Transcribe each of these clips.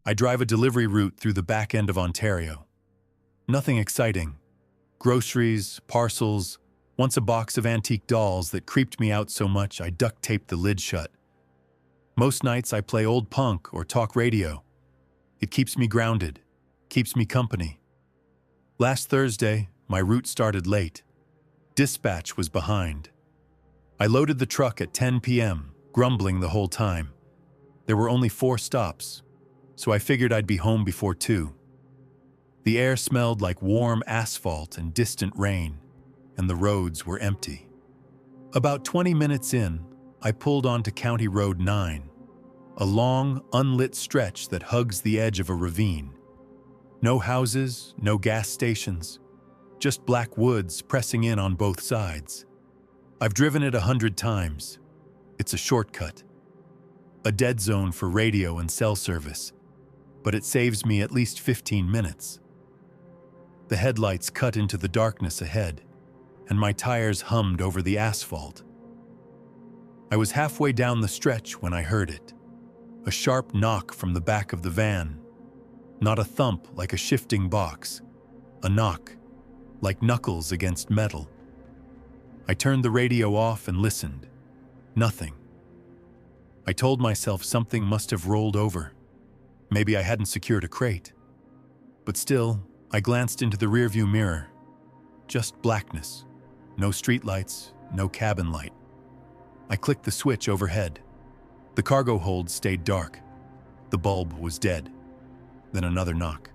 I drive a delivery route through the back end of Ontario. Nothing exciting. Groceries, parcels, once a box of antique dolls that creeped me out so much I duct-taped the lid shut. Most nights I play old punk or talk radio. It keeps me grounded, keeps me company. Last Thursday, my route started late. Dispatch was behind. I loaded the truck at 10 p.m., grumbling the whole time. There were only 4 stops, so I figured I'd be home before 2. The air smelled like warm asphalt and distant rain, and the roads were empty. About 20 minutes in, I pulled onto County Road 9, a long, unlit stretch that hugs the edge of a ravine. No houses, no gas stations, just black woods pressing in on both sides. I've driven it 100 times. It's a shortcut. A dead zone for radio and cell service, but it saves me at least 15 minutes. The headlights cut into the darkness ahead, and my tires hummed over the asphalt. I was halfway down the stretch when I heard it. A sharp knock from the back of the van. Not a thump like a shifting box. A knock, like knuckles against metal. I turned the radio off and listened. Nothing. I told myself something must have rolled over. Maybe I hadn't secured a crate. But still, I glanced into the rearview mirror. Just blackness. No streetlights, no cabin light. I clicked the switch overhead. The cargo hold stayed dark. The bulb was dead. Then another knock.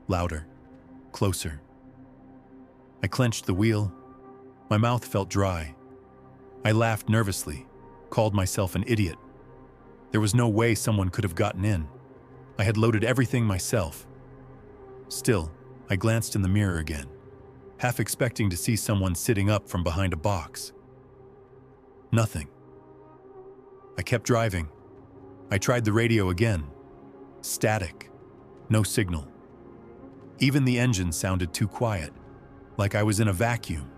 Louder. Closer. I clenched the wheel. My mouth felt dry. I laughed nervously, called myself an idiot. There was no way someone could have gotten in. I had loaded everything myself. Still, I glanced in the mirror again, half expecting to see someone sitting up from behind a box. Nothing. I kept driving. I tried the radio again. Static. No signal. Even the engine sounded too quiet, like I was in a vacuum.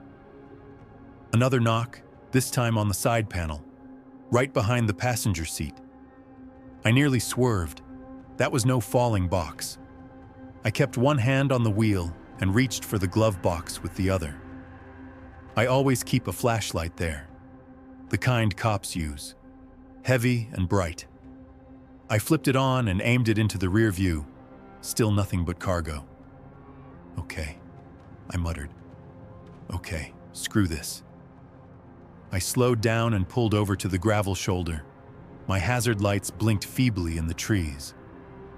Another knock, this time on the side panel, right behind the passenger seat. I nearly swerved. That was no falling box. I kept one hand on the wheel and reached for the glove box with the other. I always keep a flashlight there, the kind cops use, heavy and bright. I flipped it on and aimed it into the rear view. Still nothing but cargo. Okay, I muttered. Okay, screw this. I slowed down and pulled over to the gravel shoulder. My hazard lights blinked feebly in the trees.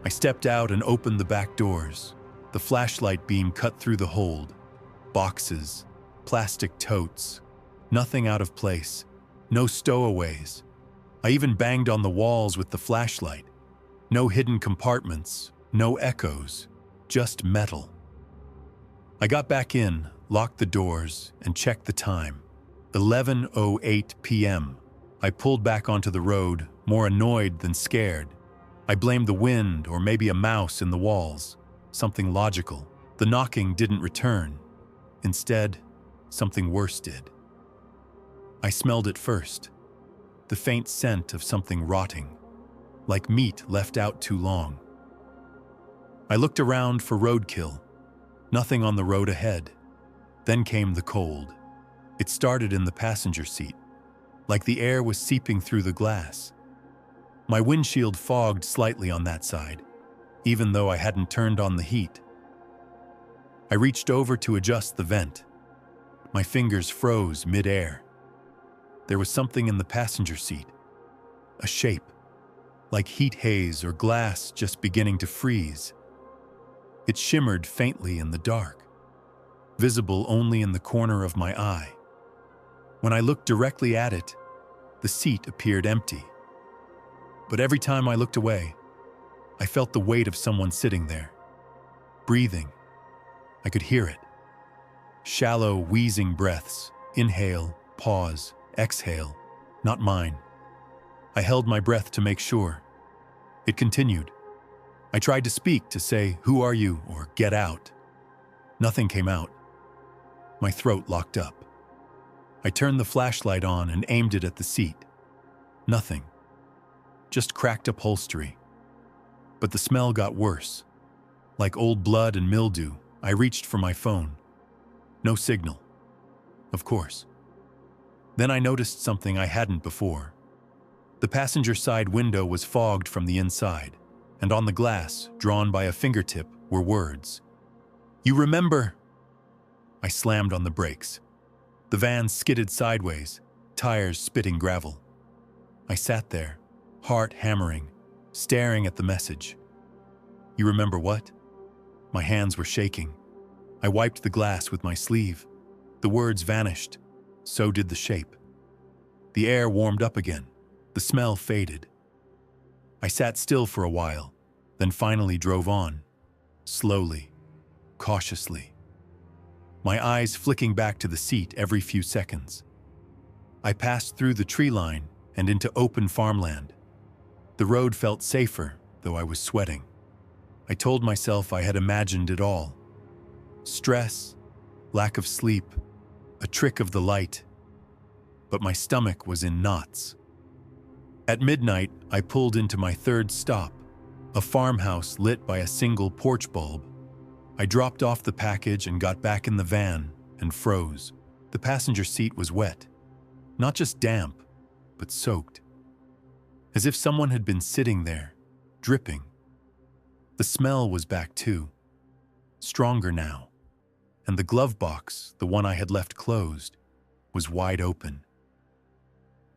I stepped out and opened the back doors. The flashlight beam cut through the hold. Boxes, plastic totes, nothing out of place, no stowaways. I even banged on the walls with the flashlight. No hidden compartments, no echoes, just metal. I got back in, locked the doors, and checked the time. 11:08 p.m. I pulled back onto the road, more annoyed than scared. I blamed the wind or maybe a mouse in the walls, something logical. The knocking didn't return. Instead, something worse did. I smelled it first, the faint scent of something rotting, like meat left out too long. I looked around for roadkill, nothing on the road ahead. Then came the cold. It started in the passenger seat, like the air was seeping through the glass. My windshield fogged slightly on that side, even though I hadn't turned on the heat. I reached over to adjust the vent. My fingers froze mid-air. There was something in the passenger seat, a shape, like heat haze or glass just beginning to freeze. It shimmered faintly in the dark, visible only in the corner of my eye. When I looked directly at it, the seat appeared empty. But every time I looked away, I felt the weight of someone sitting there, breathing. I could hear it. Shallow, wheezing breaths, inhale, pause, exhale, not mine. I held my breath to make sure. It continued. I tried to speak, to say, "Who are you?" or "Get out." Nothing came out. My throat locked up. I turned the flashlight on and aimed it at the seat. Nothing. Just cracked upholstery. But the smell got worse. Like old blood and mildew, I reached for my phone. No signal. Of course. Then I noticed something I hadn't before. The passenger side window was fogged from the inside, and on the glass, drawn by a fingertip, were words. "You remember?" I slammed on the brakes. The van skidded sideways, tires spitting gravel. I sat there, heart hammering, staring at the message. "You remember what?" My hands were shaking. I wiped the glass with my sleeve. The words vanished. So did the shape. The air warmed up again. The smell faded. I sat still for a while, then finally drove on, slowly, cautiously. My eyes flicking back to the seat every few seconds. I passed through the tree line and into open farmland. The road felt safer, though I was sweating. I told myself I had imagined it all. Stress, lack of sleep, a trick of the light. But my stomach was in knots. At midnight, I pulled into my third stop, a farmhouse lit by a single porch bulb. I dropped off the package and got back in the van and froze. The passenger seat was wet. Not just damp, but soaked. As if someone had been sitting there, dripping. The smell was back too, stronger now. And the glove box, the one I had left closed, was wide open.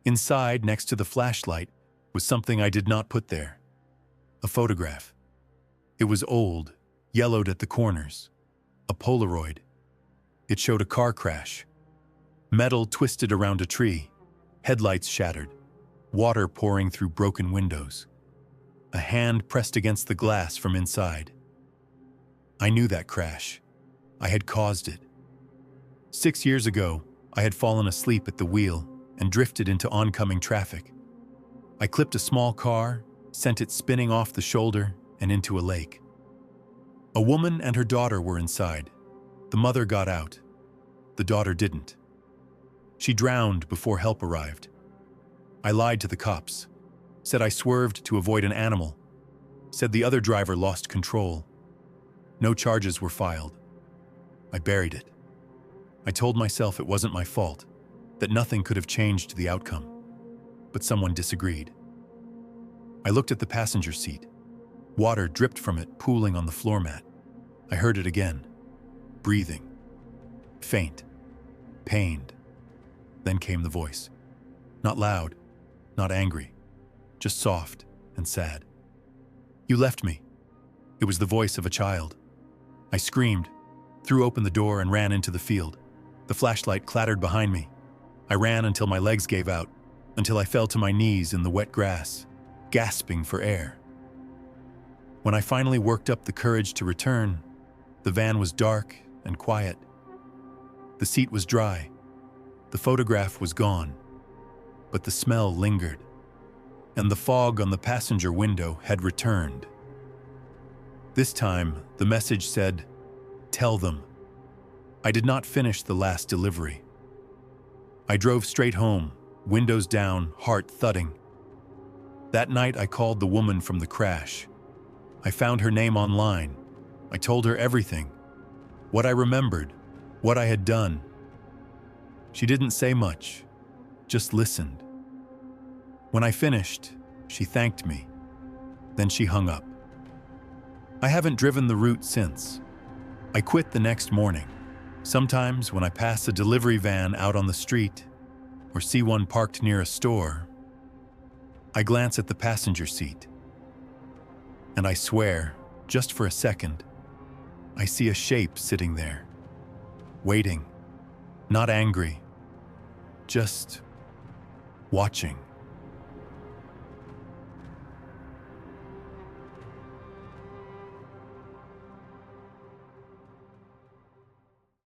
Inside, next to the flashlight, was something I did not put there. A photograph. It was old, yellowed at the corners. A Polaroid. It showed a car crash. Metal twisted around a tree. Headlights shattered. Water pouring through broken windows. A hand pressed against the glass from inside. I knew that crash. I had caused it. 6 years ago, I had fallen asleep at the wheel and drifted into oncoming traffic. I clipped a small car, sent it spinning off the shoulder and into a lake. A woman and her daughter were inside. The mother got out. The daughter didn't. She drowned before help arrived. I lied to the cops, said I swerved to avoid an animal, said the other driver lost control. No charges were filed. I buried it. I told myself it wasn't my fault, that nothing could have changed the outcome. But someone disagreed. I looked at the passenger seat. Water dripped from it, pooling on the floor mat. I heard it again. Breathing. Faint. Pained. Then came the voice. Not loud, not angry, just soft and sad. "You left me." It was the voice of a child. I screamed, threw open the door and ran into the field. The flashlight clattered behind me. I ran until my legs gave out, until I fell to my knees in the wet grass, gasping for air. When I finally worked up the courage to return, the van was dark and quiet. The seat was dry. The photograph was gone, but the smell lingered, and the fog on the passenger window had returned. This time, the message said, "Tell them." I did not finish the last delivery. I drove straight home, windows down, heart thudding. That night, I called the woman from the crash. I found her name online. I told her everything, what I remembered, what I had done. She didn't say much, just listened. When I finished, she thanked me. Then she hung up. I haven't driven the route since. I quit the next morning. Sometimes when I pass a delivery van out on the street or see one parked near a store, I glance at the passenger seat. And I swear, just for a second, I see a shape sitting there, waiting, not angry, just watching.